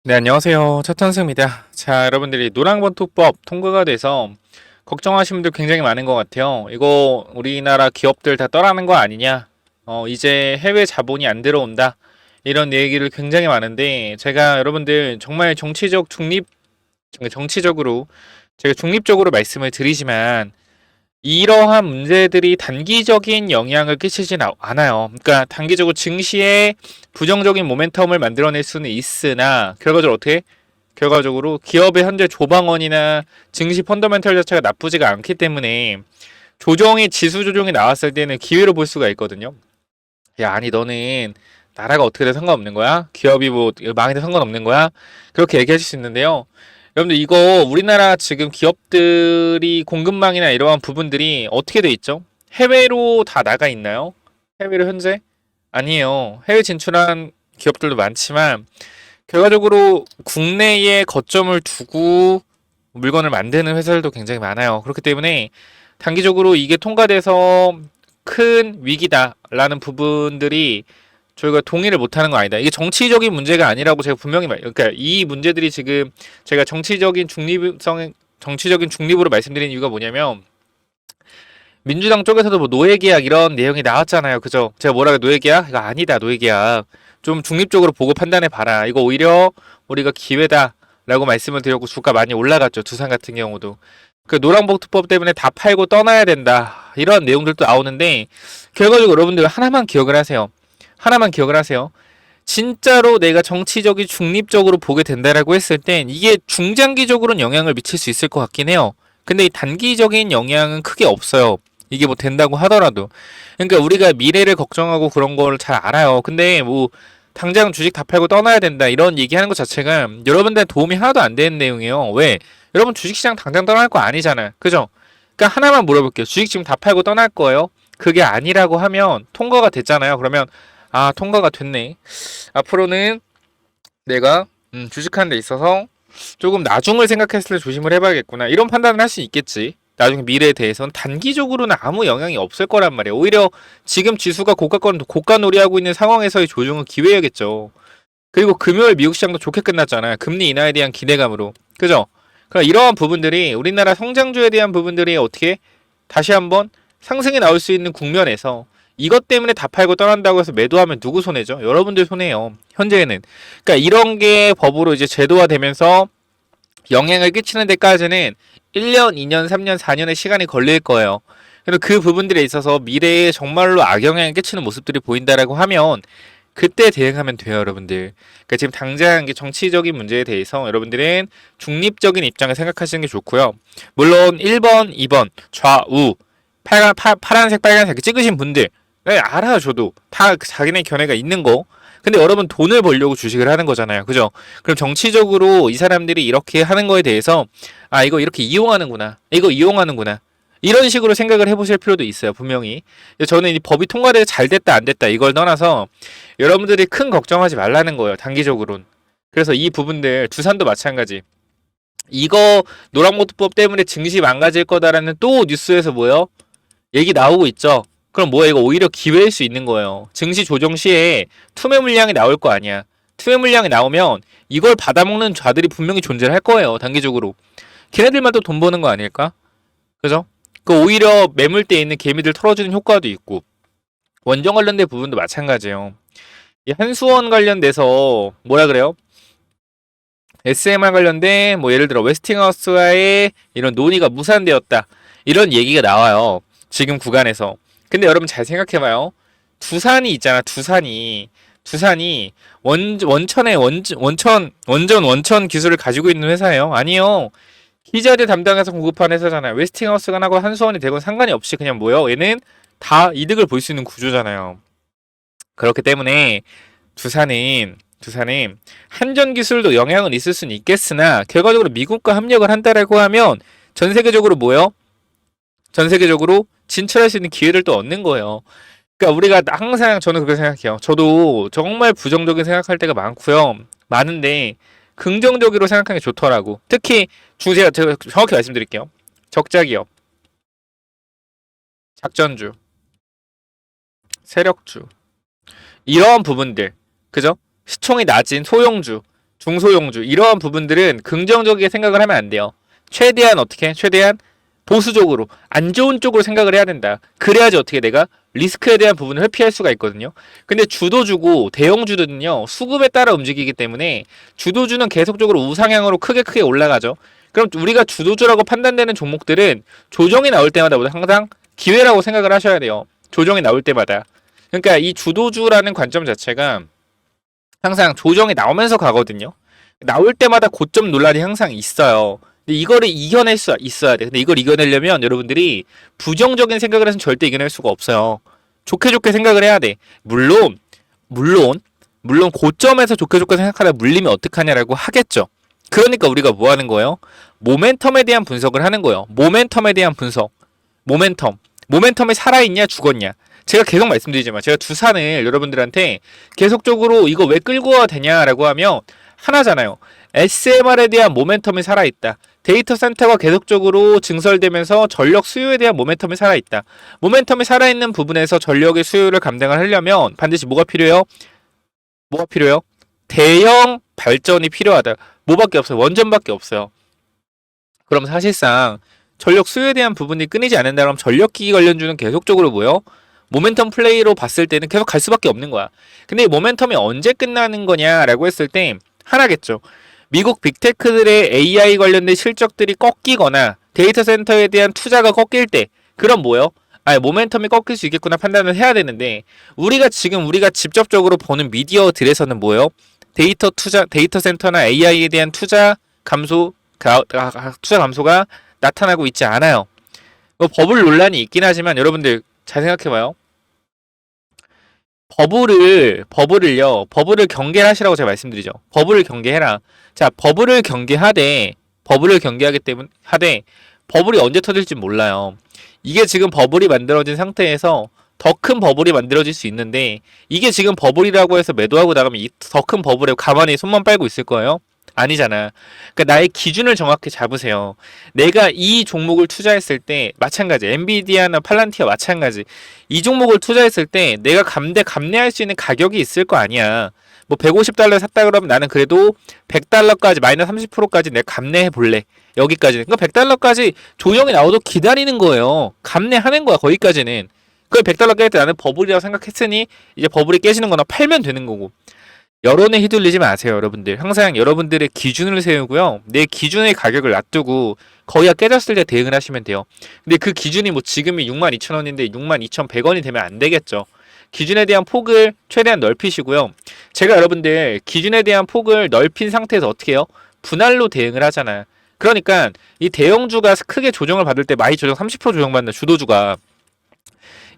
네, 안녕하세요. 차탄수입니다. 자, 여러분들이 노랑번투법 통과가 돼서 걱정하시는 분들 굉장히 많은 것 같아요. 이거 우리나라 기업들 다 떠나는 거 아니냐? 이제 해외 자본이 안 들어온다. 이런 얘기를 굉장히 많은데, 제가 여러분들 정말 정치적으로, 제가 중립적으로 말씀을 드리지만, 이러한 문제들이 단기적인 영향을 끼치진 않아요. 그러니까 단기적으로 증시에 부정적인 모멘텀을 만들어낼 수는 있으나 결과적으로 어떻게? 결과적으로 기업의 현재 조방원이나 증시 펀더멘털 자체가 나쁘지가 않기 때문에 지수 조정이 나왔을 때는 기회로 볼 수가 있거든요. 야, 아니 너는 나라가 어떻게 돼 상관없는 거야? 기업이 뭐 망해도 상관없는 거야? 그렇게 얘기하실 수 있는데요. 여러분들 이거 우리나라 지금 기업들이 공급망이나 이러한 부분들이 어떻게 돼 있죠? 해외로 다 나가 있나요? 해외로 현재? 아니에요. 해외 진출한 기업들도 많지만 결과적으로 국내에 거점을 두고 물건을 만드는 회사들도 굉장히 많아요. 그렇기 때문에 단기적으로 이게 통과돼서 큰 위기다라는 부분들이 저희가 동의를 못하는 거 아니다. 이게 정치적인 문제가 아니라고 제가 분명히 그러니까 이 문제들이 지금 제가 정치적인 중립으로 말씀드린 이유가 뭐냐면 민주당 쪽에서도 뭐 노예계약 이런 내용이 나왔잖아요. 그죠? 제가 뭐라고 노예계약? 이거 아니다. 노예계약. 좀 중립적으로 보고 판단해 봐라. 이거 오히려 우리가 기회다라고 말씀을 드렸고 주가 많이 올라갔죠. 두산 같은 경우도. 그 노란봉투법 때문에 다 팔고 떠나야 된다. 이런 내용들도 나오는데 결과적으로 여러분들 하나만 기억을 하세요. 하나만 기억을 하세요. 진짜로 내가 정치적인 중립적으로 보게 된다라고 했을 땐 이게 중장기적으로는 영향을 미칠 수 있을 것 같긴 해요. 근데 이 단기적인 영향은 크게 없어요. 이게 뭐 된다고 하더라도. 그러니까 우리가 미래를 걱정하고 그런 걸 잘 알아요. 근데 뭐 당장 주식 다 팔고 떠나야 된다 이런 얘기하는 것 자체가 여러분들한테 도움이 하나도 안 되는 내용이에요. 왜? 여러분 주식시장 당장 떠날 거 아니잖아요. 그죠? 그러니까 하나만 물어볼게요. 주식 지금 다 팔고 떠날 거예요? 그게 아니라고 하면 통과가 됐잖아요. 그러면 아 통과가 됐네. 앞으로는 내가 주식하는 데 있어서 조금 나중을 생각했을 때 조심을 해봐야겠구나. 이런 판단을 할 수 있겠지. 나중에 미래에 대해서는 단기적으로는 아무 영향이 없을 거란 말이에요. 오히려 지금 지수가 고가 놀이하고 있는 상황에서의 조정은 기회야겠죠. 그리고 금요일 미국 시장도 좋게 끝났잖아요. 금리 인하에 대한 기대감으로. 그죠? 그러니까 이러한 부분들이 우리나라 성장주에 대한 부분들이 어떻게 다시 한번 상승이 나올 수 있는 국면에서 이것 때문에 다 팔고 떠난다고 해서 매도하면 누구 손해죠? 여러분들 손해예요. 현재는. 그러니까 이런 게 법으로 이제 제도화되면서 영향을 끼치는 데까지는 1년, 2년, 3년, 4년의 시간이 걸릴 거예요. 그리고 그 부분들에 있어서 미래에 정말로 악영향을 끼치는 모습들이 보인다라고 하면 그때 대응하면 돼요, 여러분들. 그러니까 지금 당장 정치적인 문제에 대해서 여러분들은 중립적인 입장을 생각하시는 게 좋고요. 물론 1번, 2번, 좌우, 파란색, 빨간색 찍으신 분들, 네, 알아요, 저도. 다 자기네 견해가 있는 거. 근데 여러분 돈을 벌려고 주식을 하는 거잖아요. 그죠? 그럼 정치적으로 이 사람들이 이렇게 하는 거에 대해서 아, 이거 이렇게 이용하는구나. 이거 이용하는구나. 이런 식으로 생각을 해보실 필요도 있어요, 분명히. 저는 이 법이 통과돼서 잘 됐다, 안 됐다, 이걸 떠나서 여러분들이 큰 걱정하지 말라는 거예요, 단기적으로는. 그래서 이 부분들, 두산도 마찬가지. 이거 노란봉투법 때문에 증시 망가질 거다라는 또 뉴스에서 뭐요? 얘기 나오고 있죠. 그럼 뭐야 이거 오히려 기회일 수 있는 거예요. 증시 조정 시에 투매 물량이 나올 거 아니야. 투매 물량이 나오면 이걸 받아먹는 자들이 분명히 존재할 거예요. 단기적으로. 걔네들만 또 돈 버는 거 아닐까? 그죠? 그 오히려 매물대에 있는 개미들 털어주는 효과도 있고 원전 관련된 부분도 마찬가지예요. 이 한수원 관련돼서 뭐라 그래요? SMR 관련된 뭐 예를 들어 웨스팅하우스와의 이런 논의가 무산되었다. 이런 얘기가 나와요. 지금 구간에서. 근데 여러분 잘 생각해봐요. 두산이 있잖아. 두산이 원천 기술을 가지고 있는 회사예요. 아니요. 기자재 담당해서 공급한 회사잖아요. 웨스팅하우스가 나고 한수원이 되건 상관이 없이 그냥 뭐요? 얘는 다 이득을 볼 수 있는 구조잖아요. 그렇기 때문에 두산은 한전 기술도 영향은 있을 수는 있겠으나 결과적으로 미국과 협력을 한다라고 하면 전 세계적으로 뭐요? 전 세계적으로 진출할 수 있는 기회를 또 얻는 거예요. 그러니까 우리가 항상 저는 그렇게 생각해요. 저도 정말 부정적인 생각할 때가 많고요. 많은데 긍정적으로 생각하는 게 좋더라고. 특히 제가 정확히 말씀드릴게요. 적자 기업, 작전주, 세력주 이러한 부분들, 그죠? 시총이 낮은 소형주 중소형주 이러한 부분들은 긍정적이게 생각을 하면 안 돼요. 최대한 어떻게? 최대한 보수적으로 안 좋은 쪽으로 생각을 해야 된다. 그래야지 어떻게 내가 리스크에 대한 부분을 회피할 수가 있거든요. 근데 주도주고 대형주들은요 수급에 따라 움직이기 때문에 주도주는 계속적으로 우상향으로 크게 올라가죠. 그럼 우리가 주도주라고 판단되는 종목들은 조정이 나올 때마다 항상 기회라고 생각을 하셔야 돼요. 조정이 나올 때마다. 그러니까 이 주도주라는 관점 자체가 항상 조정이 나오면서 가거든요. 나올 때마다 고점 논란이 항상 있어요. 근데 이거를 이겨낼 수 있어야 돼. 근데 이걸 이겨내려면 여러분들이 부정적인 생각을 해서는 절대 이겨낼 수가 없어요. 좋게 생각을 해야 돼. 물론 고점에서 좋게 생각하다 물리면 어떡하냐라고 하겠죠. 그러니까 우리가 뭐 하는 거예요? 모멘텀에 대한 분석을 하는 거예요. 모멘텀에 대한 분석. 모멘텀이 살아있냐 죽었냐. 제가 계속 말씀드리지만 제가 두산을 여러분들한테 계속적으로 이거 왜 끌고 와야 되냐라고 하면 하나잖아요. SMR에 대한 모멘텀이 살아있다. 데이터 센터가 계속적으로 증설되면서 전력 수요에 대한 모멘텀이 살아있다. 모멘텀이 살아있는 부분에서 전력의 수요를 감당을 하려면 반드시 뭐가 필요해요? 대형 발전이 필요하다. 뭐밖에 없어요? 원전밖에 없어요. 그럼 사실상 전력 수요에 대한 부분이 끊이지 않는다. 그럼 전력기기 관련주는 계속적으로 뭐요? 모멘텀 플레이로 봤을 때는 계속 갈 수밖에 없는 거야. 근데 이 모멘텀이 언제 끝나는 거냐라고 했을 때 하나겠죠. 미국 빅테크들의 AI 관련된 실적들이 꺾이거나 데이터 센터에 대한 투자가 꺾일 때 그럼 뭐요? 모멘텀이 꺾일 수 있겠구나 판단을 해야 되는데 우리가 직접적으로 보는 미디어들에서는 뭐예요? 데이터 센터나 AI에 대한 투자 감소가 나타나고 있지 않아요. 뭐 버블 논란이 있긴 하지만 여러분들 잘 생각해봐요. 버블을 경계하시라고 제가 말씀드리죠. 버블을 경계해라. 자, 버블을 경계하기 때문에 버블이 언제 터질지 몰라요. 이게 지금 버블이 만들어진 상태에서 더 큰 버블이 만들어질 수 있는데 이게 지금 버블이라고 해서 매도하고 나가면 이 더 큰 버블에 가만히 손만 빨고 있을 거예요? 아니잖아. 그러니까 나의 기준을 정확히 잡으세요. 내가 이 종목을 투자했을 때 마찬가지. 엔비디아나 팔란티아 마찬가지. 이 종목을 투자했을 때 내가 감내할 수 있는 가격이 있을 거 아니야. 뭐 150달러에 샀다 그러면 나는 그래도 100달러까지 마이너스 30%까지 내가 감내해 볼래. 여기까지는. 그러니까 100달러까지 조정이 나오도 기다리는 거예요. 감내하는 거야. 거기까지는. 그걸 100달러 깰 때 나는 버블이라고 생각했으니 이제 버블이 깨지는 거나 팔면 되는 거고. 여론에 휘둘리지 마세요, 여러분들. 항상 여러분들의 기준을 세우고요. 내 기준의 가격을 놔두고 거기가 깨졌을 때 대응을 하시면 돼요. 근데 그 기준이 뭐 지금이 62,000원인데 62,100원이 되면 안 되겠죠. 기준에 대한 폭을 최대한 넓히시고요. 제가 여러분들 기준에 대한 폭을 넓힌 상태에서 어떻게 해요? 분할로 대응을 하잖아요. 그러니까 이 대형주가 크게 조정을 받을 때 많이 조정 30% 조정받는 주도주가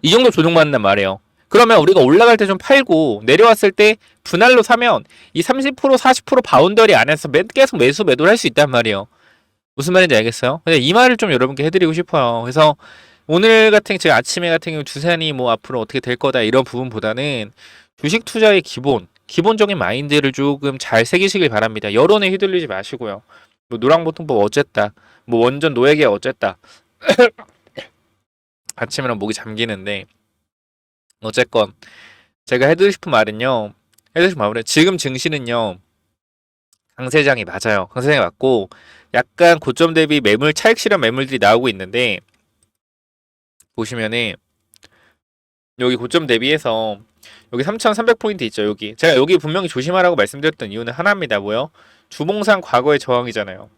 이 정도 조정받는단 말이에요. 그러면 우리가 올라갈 때 좀 팔고 내려왔을 때 분할로 사면 이 30% 40% 바운더리 안에서 계속 매도를 할 수 있단 말이에요. 무슨 말인지 알겠어요? 근데 이 말을 좀 여러분께 해드리고 싶어요. 그래서 오늘 제가 아침에 같은 경우 두산이 뭐 앞으로 어떻게 될 거다 이런 부분보다는 주식 투자의 기본적인 마인드를 조금 잘 새기시길 바랍니다. 여론에 휘둘리지 마시고요. 뭐 노랑보통법 어쨌다. 뭐 원전 노예계약 어쨌다. 아침에는 목이 잠기는데 어쨌건 제가 해드리고 싶은 말은요. 지금 증시는요. 강세장이 맞아요. 강세장이 맞고 약간 고점 대비 매물 차익 실현 매물들이 나오고 있는데 보시면은 여기 고점 대비해서 여기 3,300포인트 있죠. 여기 제가 여기 분명히 조심하라고 말씀드렸던 이유는 하나입니다. 뭐요? 주봉상 과거의 저항이잖아요.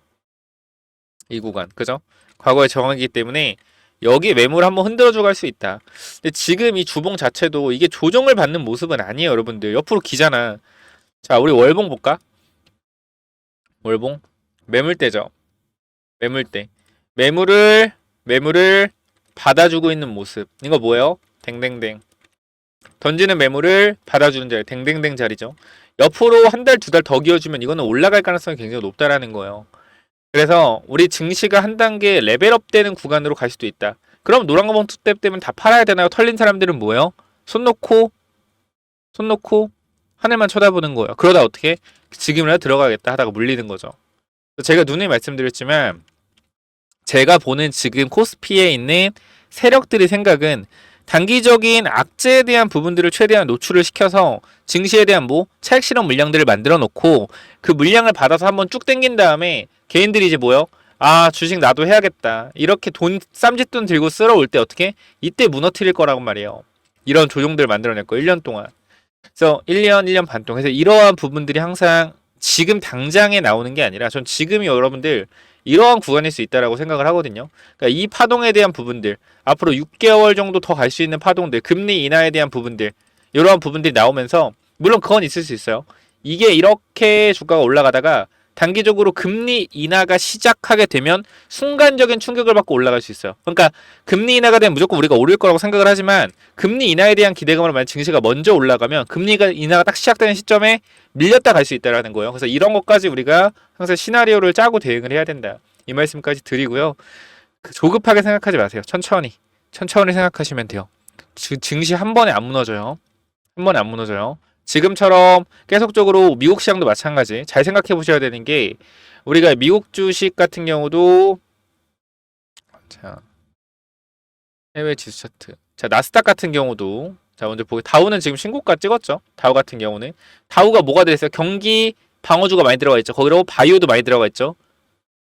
이 구간 그죠? 과거의 저항이기 때문에 여기 매물 한번 흔들어주고 갈 수 있다. 근데 지금 이 주봉 자체도 이게 조정을 받는 모습은 아니에요, 여러분들. 옆으로 기잖아. 자, 우리 월봉 볼까? 월봉 매물대죠. 매물대. 매물을 받아주고 있는 모습. 이거 뭐예요? 댕댕댕. 던지는 매물을 받아주는 자리. 댕댕댕 자리죠. 옆으로 한 달, 두 달 더 기어주면 이거는 올라갈 가능성이 굉장히 높다라는 거예요. 그래서 우리 증시가 한 단계 레벨업 되는 구간으로 갈 수도 있다. 그럼 노란거봉 투탭 때문에 다 팔아야 되나요? 털린 사람들은 뭐예요? 손 놓고 하늘만 쳐다보는 거예요. 그러다 어떻게? 지금이라도 들어가겠다 하다가 물리는 거죠. 제가 누누이 말씀드렸지만 제가 보는 지금 코스피에 있는 세력들의 생각은 단기적인 악재에 대한 부분들을 최대한 노출을 시켜서 증시에 대한 차익 실험 물량들을 만들어 놓고 그 물량을 받아서 한번 쭉 땡긴 다음에 개인들이 이제 뭐요? 아, 주식 나도 해야겠다. 이렇게 쌈짓돈 들고 쓸어올 때 어떻게? 이때 무너뜨릴 거라고 말이에요. 이런 조종들을 만들어낼 거 1년 동안. 그래서 1년 반 동안. 그래서 이러한 부분들이 항상 지금 당장에 나오는 게 아니라 전 지금이 여러분들 이러한 구간일 수 있다라고 생각을 하거든요. 그러니까 이 파동에 대한 부분들, 앞으로 6개월 정도 더 갈 수 있는 파동들, 금리 인하에 대한 부분들, 이러한 부분들이 나오면서 물론 그건 있을 수 있어요. 이게 이렇게 주가가 올라가다가 단기적으로 금리 인하가 시작하게 되면 순간적인 충격을 받고 올라갈 수 있어요. 그러니까 금리 인하가 되면 무조건 우리가 오를 거라고 생각을 하지만 금리 인하에 대한 기대감으로 만약 증시가 먼저 올라가면 금리 인하가 딱 시작되는 시점에 밀렸다 갈 수 있다라는 거예요. 그래서 이런 것까지 우리가 항상 시나리오를 짜고 대응을 해야 된다. 이 말씀까지 드리고요. 조급하게 생각하지 마세요. 천천히 생각하시면 돼요. 증시 한 번에 안 무너져요. 한 번에 안 무너져요. 지금처럼 계속적으로 미국 시장도 마찬가지. 잘 생각해 보셔야 되는 게 우리가 미국 주식 같은 경우도 자, 해외 지수 차트. 자, 나스닥 같은 경우도 자, 먼저 보기. 다우는 지금 신고가 찍었죠. 다우 같은 경우는 다우가 뭐가 들어있어요? 경기 방어주가 많이 들어가 있죠. 거기로 바이오도 많이 들어가 있죠.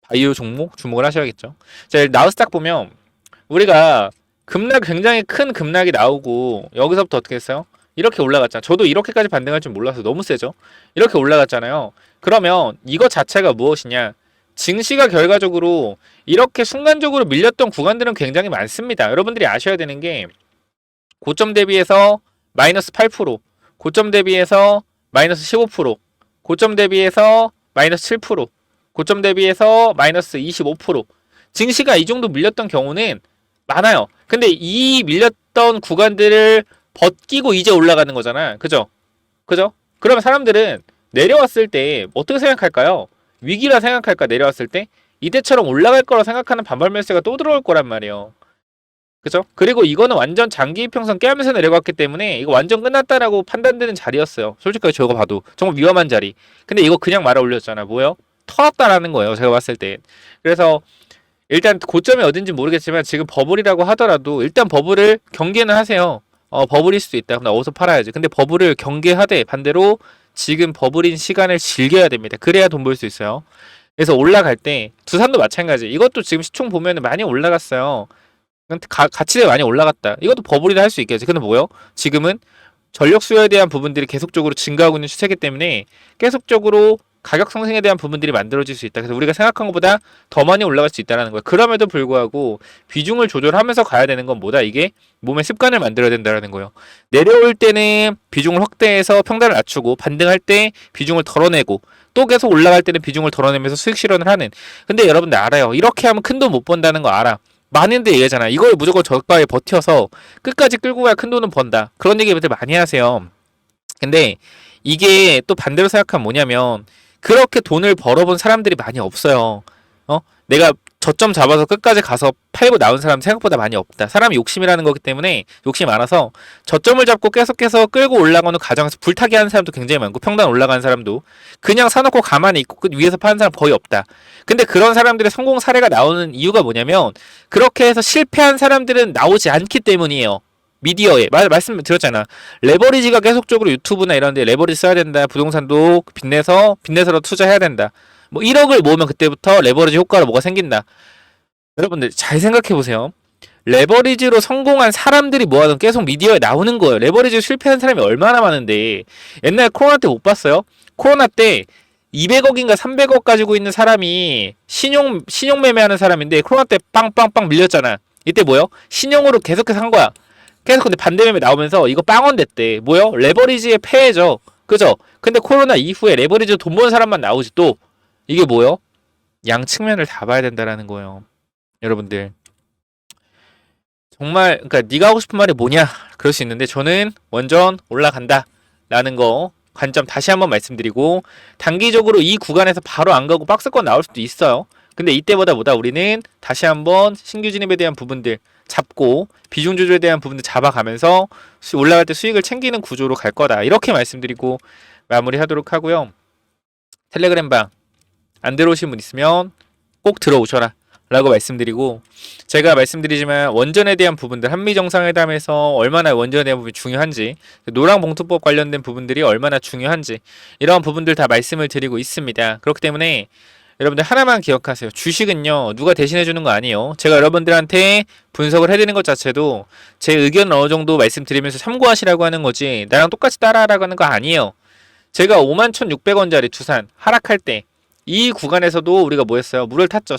바이오 종목 주목을 하셔야겠죠. 자, 나스닥 보면 우리가 급락 굉장히 큰 급락이 나오고 여기서부터 어떻게 했어요? 이렇게 올라갔잖아. 저도 이렇게까지 반등할 줄 몰라서 너무 세죠. 이렇게 올라갔잖아요. 그러면 이것 자체가 무엇이냐? 증시가 결과적으로 이렇게 순간적으로 밀렸던 구간들은 굉장히 많습니다. 여러분들이 아셔야 되는 게 고점 대비해서 마이너스 8%, 고점 대비해서 마이너스 15%, 고점 대비해서 마이너스 7%, 고점 대비해서 마이너스 25%. 증시가 이 정도 밀렸던 경우는 많아요. 근데 이 밀렸던 구간들을 벗기고 이제 올라가는 거잖아. 그죠? 그러면 사람들은 내려왔을 때 어떻게 생각할까요? 위기라 생각할까? 내려왔을 때? 이때처럼 올라갈 거라 생각하는 반발 매수가 또 들어올 거란 말이에요. 그죠? 그리고 이거는 완전 장기 이평선 깨면서 내려갔기 때문에 이거 완전 끝났다라고 판단되는 자리였어요. 솔직하게 저거 봐도 정말 위험한 자리. 근데 이거 그냥 말아 올렸잖아. 뭐요? 털었다라는 거예요. 제가 봤을 때. 그래서 일단 고점이 어딘지 모르겠지만 지금 버블이라고 하더라도 일단 버블을 경계는 하세요. 버블일 수도 있다. 그럼 나 어디서 팔아야지. 근데 버블을 경계하되 반대로 지금 버블인 시간을 즐겨야 됩니다. 그래야 돈 벌 수 있어요. 그래서 올라갈 때 두산도 마찬가지. 이것도 지금 시총 보면 많이 올라갔어요. 가치대 많이 올라갔다. 이것도 버블이라 할 수 있겠지. 근데 뭐요? 지금은 전력 수요에 대한 부분들이 계속적으로 증가하고 있는 추세이기 때문에 계속적으로 가격 상승에 대한 부분들이 만들어질 수 있다. 그래서 우리가 생각한 것보다 더 많이 올라갈 수 있다는 거야. 그럼에도 불구하고 비중을 조절하면서 가야 되는 건 뭐다? 이게 몸의 습관을 만들어야 된다는 거예요. 내려올 때는 비중을 확대해서 평단을 낮추고 반등할 때 비중을 덜어내고 또 계속 올라갈 때는 비중을 덜어내면서 수익 실현을 하는. 근데 여러분들 알아요. 이렇게 하면 큰 돈 못 번다는 거 알아. 많은데 얘기하잖아. 이걸 무조건 저가에 버텨서 끝까지 끌고 가야 큰 돈은 번다. 그런 얘기들 많이 하세요. 근데 이게 또 반대로 생각하면 뭐냐면 그렇게 돈을 벌어본 사람들이 많이 없어요. 내가 저점 잡아서 끝까지 가서 팔고 나온 사람 생각보다 많이 없다. 사람이 욕심이라는 거기 때문에 욕심이 많아서 저점을 잡고 계속해서 끌고 올라가는 과정에서 불타기 하는 사람도 굉장히 많고 평단 올라가는 사람도 그냥 사놓고 가만히 있고 그 위에서 파는 사람 거의 없다. 근데 그런 사람들의 성공 사례가 나오는 이유가 뭐냐면 그렇게 해서 실패한 사람들은 나오지 않기 때문이에요. 미디어에 말씀 드렸잖아. 레버리지가 계속적으로 유튜브나 이런 데 레버리지 써야 된다. 부동산도 빚내서로 투자해야 된다. 뭐 1억을 모으면 그때부터 레버리지 효과로 뭐가 생긴다. 여러분들 잘 생각해 보세요. 레버리지로 성공한 사람들이 뭐하든 계속 미디어에 나오는 거예요. 레버리지로 실패한 사람이 얼마나 많은데. 옛날 코로나 때 못 봤어요? 코로나 때 200억인가 300억 가지고 있는 사람이 신용 매매하는 사람인데 코로나 때 빵빵빵 밀렸잖아. 이때 뭐요? 신용으로 계속해서 한 거야. 계속 근데 반대매매 나오면서 이거 빵원 됐대. 뭐요? 레버리지의 폐해죠. 그죠? 근데 코로나 이후에 레버리지로 돈 버는 사람만 나오지 또. 이게 뭐요? 양 측면을 다 봐야 된다라는 거예요. 여러분들. 정말 그러니까 네가 하고 싶은 말이 뭐냐? 그럴 수 있는데 저는 완전 올라간다. 라는 거 관점 다시 한번 말씀드리고 단기적으로 이 구간에서 바로 안 가고 박스권 나올 수도 있어요. 근데 이때보다 우리는 다시 한번 신규 진입에 대한 부분들 잡고 비중 조절에 대한 부분들 잡아가면서 올라갈 때 수익을 챙기는 구조로 갈 거다. 이렇게 말씀드리고 마무리하도록 하고요. 텔레그램방 안 들어오신 분 있으면 꼭 들어오셔라. 라고 말씀드리고, 제가 말씀드리지만 원전에 대한 부분들, 한미정상회담에서 얼마나 원전에 대한 부분이 중요한지, 노랑봉투법 관련된 부분들이 얼마나 중요한지, 이러한 부분들 다 말씀을 드리고 있습니다. 그렇기 때문에 여러분들 하나만 기억하세요. 주식은요, 누가 대신해 주는 거 아니에요. 제가 여러분들한테 분석을 해드리는 것 자체도 제 의견을 어느 정도 말씀드리면서 참고하시라고 하는 거지, 나랑 똑같이 따라하라고 하는 거 아니에요. 제가 51,600원짜리 두산 하락할 때 이 구간에서도 우리가 뭐 했어요? 물을 탔죠.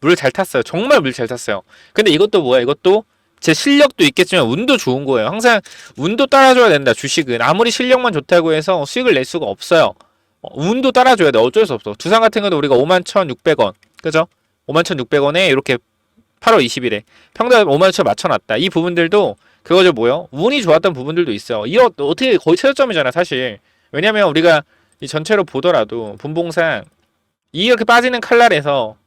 물을 잘 탔어요. 정말 물 잘 탔어요. 근데 이것도 뭐야? 이것도 제 실력도 있겠지만 운도 좋은 거예요. 항상 운도 따라줘야 된다. 주식은 아무리 실력만 좋다고 해서 수익을 낼 수가 없어요. 운도 따라줘야 돼. 어쩔 수 없어. 두산 같은 경우도 우리가 51,600원, 그죠? 51,600원에 이렇게 8월 20일에 평당 51,000원 맞춰놨다. 이 부분들도 그거죠. 뭐요? 운이 좋았던 부분들도 있어요. 이거 어떻게 거의 최저점이잖아, 사실. 왜냐면 우리가 이 전체로 보더라도 분봉상 이렇게 빠지는 칼날에서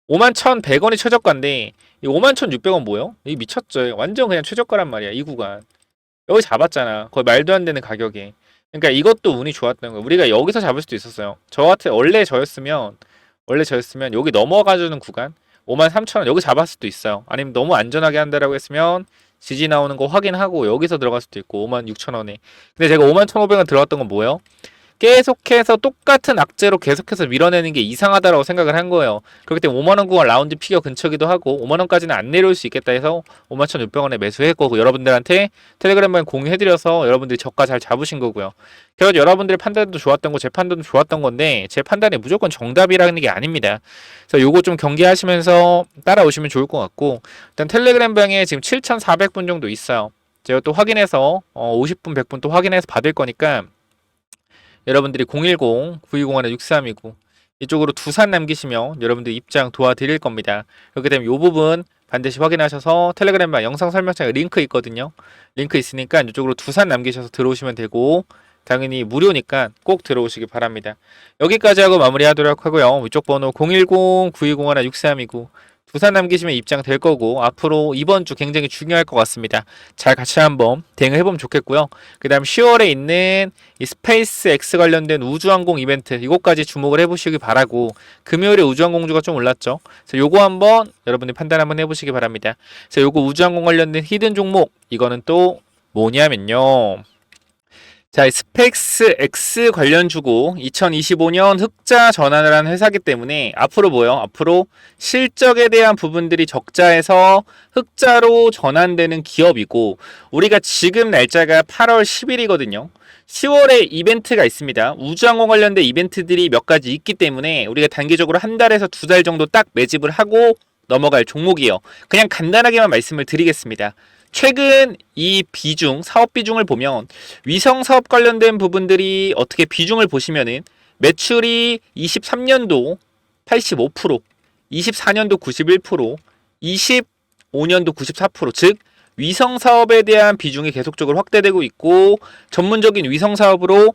51,100원이 최저가인데 이 51,600원 뭐요? 이 미쳤죠. 완전 그냥 최저가란 말이야. 이 구간. 여기 잡았잖아. 거의 말도 안 되는 가격에. 그러니까 이것도 운이 좋았던 거야. 우리가 여기서 잡을 수도 있었어요. 저 같은 원래 저였으면 여기 넘어가주는 구간 53,000원 여기 잡았을 수도 있어요. 아니면 너무 안전하게 한다라고 했으면 지지 나오는 거 확인하고 여기서 들어갈 수도 있고 56,000원에. 근데 제가 51,500원 들어갔던 건 뭐예요? 계속해서 똑같은 악재로 계속해서 밀어내는 게 이상하다라고 생각을 한 거예요. 그렇기 때문에 5만원 구간 라운드 피겨 근처기도 하고 5만원까지는 안 내려올 수 있겠다 해서 51,600원에 매수했고, 여러분들한테 텔레그램만 공유해드려서 여러분들이 저가 잘 잡으신 거고요. 그래서 여러분들의 판단도 좋았던 거, 제 판단도 좋았던 건데 제 판단이 무조건 정답이라는 게 아닙니다. 그래서 요거 좀 경계하시면서 따라오시면 좋을 것 같고, 일단 텔레그램 방에 지금 7,400분 정도 있어요. 제가 또 확인해서 50분 100분 또 확인해서 받을 거니까 여러분들이 010-9201-6329 이쪽으로 두산 남기시면 여러분들 입장 도와드릴 겁니다. 그렇게 되면 이 부분 반드시 확인하셔서 텔레그램방 영상 설명창에 링크 있거든요. 링크 있으니까 이쪽으로 두산 남기셔서 들어오시면 되고, 당연히 무료니까 꼭 들어오시기 바랍니다. 여기까지 하고 마무리하도록 하고요. 위쪽 번호 010-9201-6329 두산 남기시면 입장 될 거고, 앞으로 이번 주 굉장히 중요할 것 같습니다. 잘 같이 한번 대응해보면 좋겠고요. 그 다음 10월에 있는 이 스페이스 X 관련된 우주항공 이벤트, 이것까지 주목을 해보시기 바라고, 금요일에 우주항공주가 좀 올랐죠. 그래서 요거 한번 여러분들 판단 한번 해보시기 바랍니다. 그래서 요거 우주항공 관련된 히든 종목, 이거는 또 뭐냐면요. 자, 스펙스 X 관련 주고 2025년 흑자 전환을 한 회사기 때문에 앞으로 뭐요? 앞으로 실적에 대한 부분들이 적자에서 흑자로 전환되는 기업이고, 우리가 지금 날짜가 8월 10일이거든요. 10월에 이벤트가 있습니다. 우주항공 관련된 이벤트들이 몇 가지 있기 때문에 우리가 단기적으로 한 달에서 두 달 정도 딱 매집을 하고 넘어갈 종목이에요. 그냥 간단하게만 말씀을 드리겠습니다. 최근 이 비중, 사업 비중을 보면 위성 사업 관련된 부분들이 어떻게 비중을 보시면은 매출이 23년도 85%, 24년도 91%, 25년도 94%, 즉 위성 사업에 대한 비중이 계속적으로 확대되고 있고 전문적인 위성 사업으로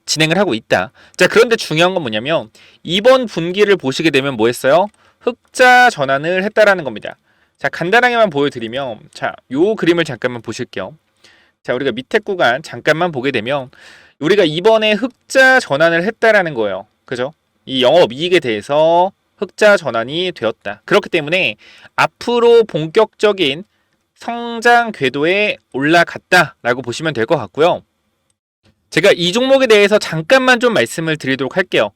진행을 하고 있다. 자, 그런데 중요한 건 뭐냐면 이번 분기를 보시게 되면 뭐 했어요? 흑자 전환을 했다라는 겁니다. 자, 간단하게만 보여드리면, 자, 요 그림을 잠깐만 보실게요. 자, 우리가 밑에 구간 잠깐만 보게 되면 우리가 이번에 흑자 전환을 했다라는 거예요. 그죠? 이 영업이익에 대해서 흑자 전환이 되었다. 그렇기 때문에 앞으로 본격적인 성장 궤도에 올라갔다라고 보시면 될 것 같고요. 제가 이 종목에 대해서 잠깐만 좀 말씀을 드리도록 할게요.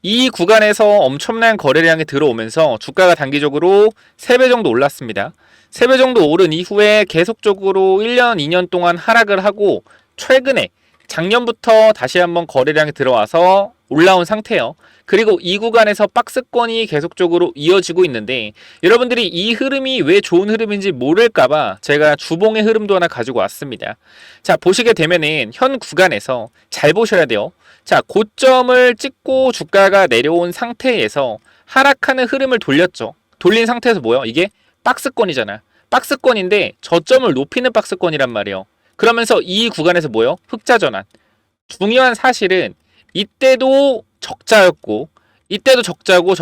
이 구간에서 엄청난 거래량이 들어오면서 주가가 단기적으로 3배 정도 올랐습니다. 3배 정도 오른 이후에 계속적으로 1년, 2년 동안 하락을 하고 최근에 작년부터 다시 한번 거래량이 들어와서 올라온 상태예요. 그리고 이 구간에서 박스권이 계속적으로 이어지고 있는데 여러분들이 이 흐름이 왜 좋은 흐름인지 모를까봐 제가 주봉의 흐름도 하나 가지고 왔습니다. 자, 보시게 되면은 현 구간에서 잘 보셔야 돼요. 자, 고점을 찍고 주가가 내려온 상태에서 하락하는 흐름을 돌렸죠. 돌린 상태에서 뭐예요? 이게 박스권이잖아. 박스권인데 저점을 높이는 박스권이란 말이에요. 그러면서 이 구간에서 뭐예요? 흑자 전환. 중요한 사실은 이때도 적자였고 이때도 적자고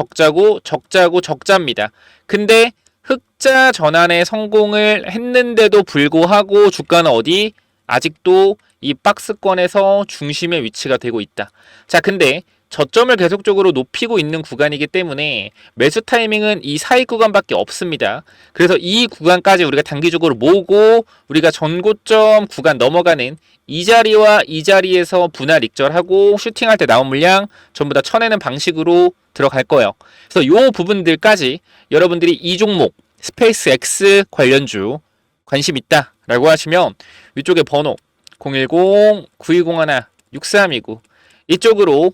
적자입니다. 근데 흑자 전환에 성공을 했는데도 불구하고 주가는 어디? 아직도 이 박스권에서 중심의 위치가 되고 있다. 자, 근데 저점을 계속적으로 높이고 있는 구간이기 때문에 매수 타이밍은 이 사이 구간밖에 없습니다. 그래서 이 구간까지 우리가 단기적으로 모으고 우리가 전고점 구간 넘어가는 이 자리와 이 자리에서 분할 익절하고 슈팅할 때 나온 물량 전부 다 쳐내는 방식으로 들어갈 거예요. 그래서 이 부분들까지 여러분들이 이 종목 스페이스 X 관련주 관심 있다 라고 하시면 위쪽에 번호 010-9201-6329 이쪽으로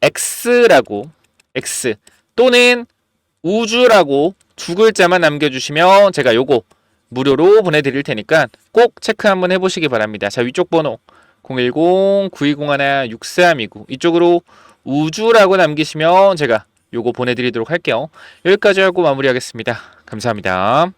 X라고 X 또는 우주라고 두 글자만 남겨주시면 제가 요거 무료로 보내드릴 테니까 꼭 체크 한번 해보시기 바랍니다. 자, 위쪽 번호 010-9201-6329 이쪽으로 우주라고 남기시면 제가 요거 보내드리도록 할게요. 여기까지 하고 마무리하겠습니다. 감사합니다.